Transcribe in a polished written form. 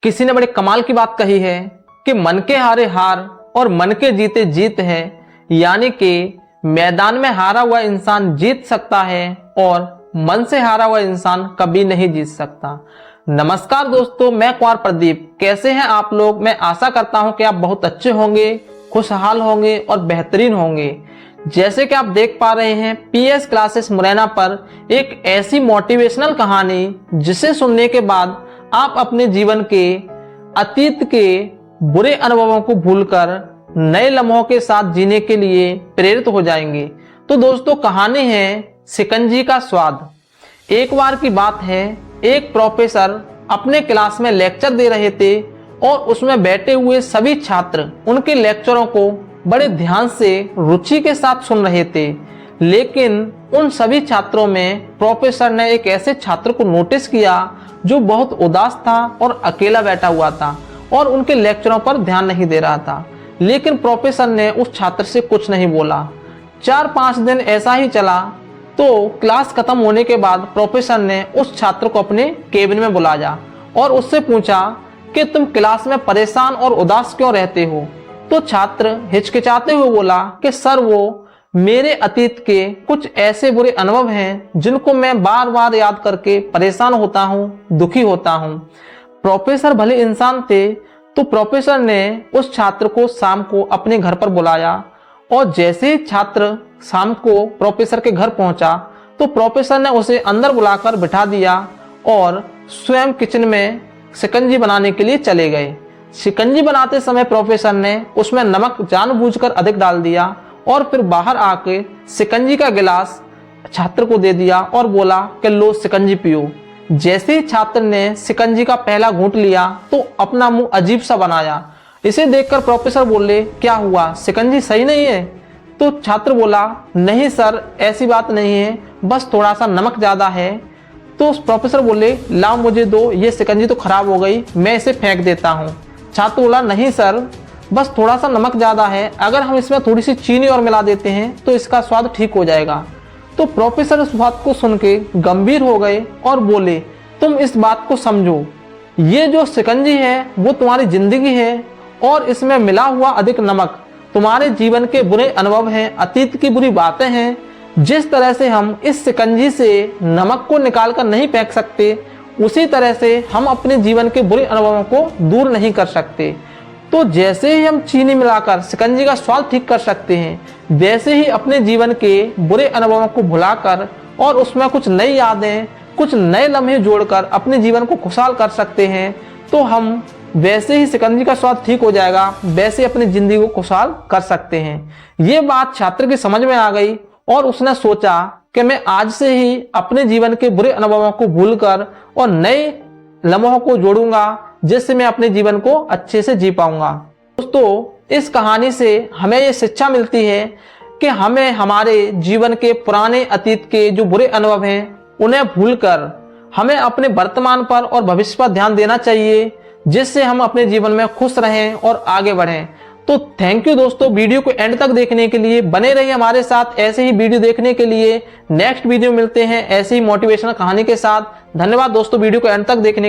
किसी ने बड़े कमाल की बात कही है कि मन के हारे हार और मन के जीते जीत है। यानी कि मैदान में हारा हुआ इंसान जीत सकता है और मन से हारा हुआ इंसान कभी नहीं जीत सकता। नमस्कार दोस्तों, मैं कुमार प्रदीप। कैसे हैं आप लोग? मैं आशा करता हूं कि आप बहुत अच्छे होंगे, खुशहाल होंगे और बेहतरीन होंगे। जैसे कि आप देख पा रहे हैं, पीएस क्लासेस मुरैना पर एक ऐसी मोटिवेशनल कहानी जिसे सुनने के बाद आप अपने जीवन के अतीत के बुरे अनुभवों को भूलकर नए लम्हों के साथ जीने के लिए प्रेरित हो जाएंगे। तो दोस्तों, कहानी है शिकंजी का स्वाद। एक बार की बात है, एक प्रोफेसर अपने क्लास में लेक्चर दे रहे थे और उसमें बैठे हुए सभी छात्र उनके लेक्चरों को बड़े ध्यान से रुचि के साथ सुन रहे थे। लेकिन उन सभी छात्रों में प्रोफेसर ने एक ऐसे छात्र को नोटिस किया जो बहुत उदास था और अकेला बैठा हुआ था और उनके लेक्चरों पर ध्यान नहीं दे रहा था। लेकिन प्रोफेसर ने उस छात्र से कुछ नहीं बोला। 4-5 दिन ऐसा ही चला। तो क्लास खत्म होने के बाद प्रोफेसर ने उस छात्र को अपने केबिन में बुलाया और उससे पूछा कि तुम क्लास में परेशान और उदास क्यों रहते हो? तो छात्र हिचकिचाते हुए बोला कि सर, वो मेरे अतीत के कुछ ऐसे बुरे अनुभव हैं जिनको मैं बार बार याद करके परेशान होता हूँ, दुखी होता हूँ। प्रोफेसर भले इंसान थे, तो प्रोफेसर ने उस छात्र को शाम को अपने घर पर बुलाया और जैसे ही छात्र शाम को प्रोफेसर के घर पहुंचा तो प्रोफेसर ने उसे अंदर बुलाकर बिठा दिया और स्वयं किचन में शिकंजी बनाने के लिए चले गए। शिकंजी बनाते समय प्रोफेसर ने उसमें नमक जानबूझकर अधिक डाल दिया और फिर बाहर आके शिकंजी का गिलास छात्र को दे दिया और बोला कि लो शिकंजी पियो। जैसे ही छात्र ने शिकंजी का पहला घूंट लिया तो अपना मुंह अजीब सा बनाया। इसे देखकर प्रोफेसर बोले, क्या हुआ, शिकंजी सही नहीं है? तो छात्र बोला, नहीं सर, ऐसी बात नहीं है, बस थोड़ा सा नमक ज़्यादा है। तो प्रोफेसर बोले, लाओ मुझे दो, ये शिकंजी तो खराब हो गई, मैं इसे फेंक देता हूँ। छात्र बोला, नहीं सर, बस थोड़ा सा नमक ज़्यादा है, अगर हम इसमें थोड़ी सी चीनी और मिला देते हैं तो इसका स्वाद ठीक हो जाएगा। तो प्रोफेसर इस बात को सुन के गंभीर हो गए और बोले, तुम इस बात को समझो, ये जो शिकंजी है वो तुम्हारी जिंदगी है और इसमें मिला हुआ अधिक नमक तुम्हारे जीवन के बुरे अनुभव हैं, अतीत की बुरी बातें हैं। जिस तरह से हम इस शिकंजी से नमक को निकाल कर नहीं फेंक सकते, उसी तरह से हम अपने जीवन के बुरे अनुभवों को दूर नहीं कर सकते। तो जैसे ही हम चीनी मिलाकर शिकंजी का स्वाद ठीक कर सकते हैं, वैसे ही अपने जीवन के बुरे अनुभवों को भुलाकर और उसमें कुछ नई यादें, कुछ नए लम्हे जोड़कर अपने जीवन को खुशहाल कर सकते हैं। तो हम वैसे ही शिकंजी का स्वाद ठीक हो जाएगा, वैसे अपनी जिंदगी को खुशहाल कर सकते हैं। ये बात छात्र की समझ में आ गई और उसने सोचा कि मैं आज से ही अपने जीवन के बुरे अनुभवों को भूलकर और नए लम्हों को जोड़ूंगा, जिससे मैं अपने जीवन को अच्छे से जी पाऊंगा। दोस्तों, इस कहानी से हमें ये शिक्षा मिलती है कि हमें हमारे जीवन के पुराने अतीत के जो बुरे अनुभव हैं उन्हें भूलकर हमें अपने वर्तमान पर और भविष्य पर ध्यान देना चाहिए, जिससे हम अपने जीवन में खुश रहें और आगे बढ़ें। तो थैंक यू दोस्तों, वीडियो को एंड तक देखने के लिए। बने रहिए हमारे साथ ऐसे ही वीडियो देखने के लिए। नेक्स्ट वीडियो मिलते हैं ऐसे ही मोटिवेशनल कहानी के साथ। धन्यवाद दोस्तों, वीडियो को एंड तक देखने के लिए।